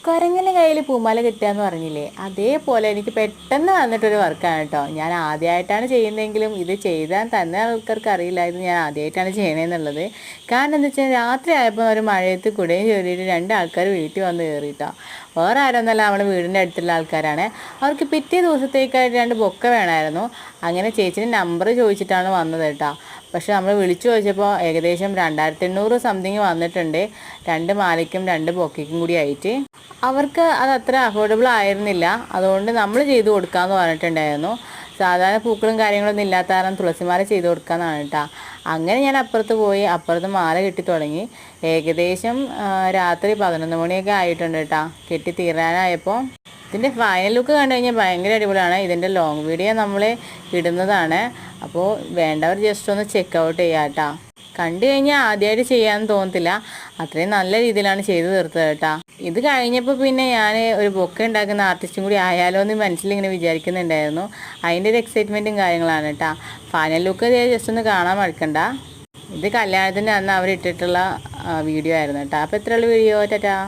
കുരങ്ങൻ്റെ കയ്യിൽ പൂമാല കിട്ടുകയെന്ന് പറഞ്ഞില്ലേ, അതേപോലെ എനിക്ക് പെട്ടെന്ന് വന്നിട്ടൊരു വർക്കാണ് കേട്ടോ. ഞാൻ ആദ്യമായിട്ടാണ് ചെയ്യുന്നതെങ്കിലും ഇത് ചെയ്താൽ തന്നെ ആൾക്കാർക്ക് അറിയില്ല ഇത് ഞാൻ ആദ്യമായിട്ടാണ് ചെയ്യണമെന്നുള്ളത്. കാരണം എന്താ വെച്ചാൽ രാത്രി ആയപ്പോൾ ഒരു മഴയത്ത് കുടയും ചൊല്ലിയിട്ട് രണ്ട് ആൾക്കാർ വീട്ടിൽ വന്ന് കയറിയിട്ടോ. വേറെ ആരൊന്നല്ല, നമ്മുടെ വീടിൻ്റെ അടുത്തുള്ള ആൾക്കാരാണ്. അവർക്ക് പിറ്റേ ദിവസത്തേക്കായിട്ട് രണ്ട് ബൊക്ക വേണമായിരുന്നു. അങ്ങനെ ചേച്ചിൻ്റെ നമ്പർ ചോദിച്ചിട്ടാണ് വന്നത് കേട്ടോ. പക്ഷെ നമ്മൾ വിളിച്ചു ചോദിച്ചപ്പോൾ ഏകദേശം 2800 സംതിങ് വന്നിട്ടുണ്ട്, രണ്ട് മാലയ്ക്കും രണ്ട് ബൊക്കയ്ക്കും കൂടി ആയിട്ട്. അവർക്ക് അത് അത്ര അഫോർഡബിൾ ആയിരുന്നില്ല. അതുകൊണ്ട് നമ്മൾ ചെയ്ത് കൊടുക്കാമെന്ന് പറഞ്ഞിട്ടുണ്ടായിരുന്നു. സാധാരണ പൂക്കളും കാര്യങ്ങളൊന്നും ഇല്ലാത്ത കാരണം തുളസിമാല ചെയ്ത് കൊടുക്കാമെന്നാണ് കേട്ടോ. അങ്ങനെ ഞാൻ അപ്പുറത്ത് പോയി അപ്പുറത്ത് മാല കെട്ടി തുടങ്ങി. ഏകദേശം രാത്രി 11 മണിയൊക്കെ ആയിട്ടുണ്ട് കേട്ടോ കെട്ടി തീരാനായപ്പോൾ. ഇതിൻ്റെ ഫൈനൽ ലുക്ക് കണ്ടു കഴിഞ്ഞാൽ ഭയങ്കര അടിപൊളിയാണ്. ഇതിൻ്റെ ലോങ് വീഡിയോ നമ്മൾ ഇടുന്നതാണ്. അപ്പോൾ വേണ്ടവർ ജസ്റ്റ് ഒന്ന് ചെക്കൗട്ട് ചെയ്യാം കേട്ടോ. കണ്ടു കഴിഞ്ഞാൽ ആദ്യമായിട്ട് ചെയ്യാമെന്ന് തോന്നത്തില്ല, അത്രയും നല്ല രീതിയിലാണ് ചെയ്ത് തീർത്തത് കേട്ടോ. ഇത് കഴിഞ്ഞപ്പോൾ പിന്നെ ഞാൻ ഒരു ബൊക്കെ ഉണ്ടാക്കുന്ന ആർട്ടിസ്റ്റും കൂടി ആയാലോ എന്ന് മനസ്സിലിങ്ങനെ വിചാരിക്കുന്നുണ്ടായിരുന്നു. അതിൻ്റെ ഒരു എക്സൈറ്റ്മെൻറ്റും കാര്യങ്ങളാണ് കേട്ടോ. ഫൈനൽ ലുക്ക് ജസ്റ്റ് ഒന്ന് കാണാൻ മറക്കണ്ട. ഇത് കല്യാണത്തിൻ്റെ അന്ന് അവരിട്ടിട്ടുള്ള വീഡിയോ ആയിരുന്നു കേട്ടോ. അപ്പോൾ ഇത്രയുള്ള വീഡിയോ ടാറ്റാ.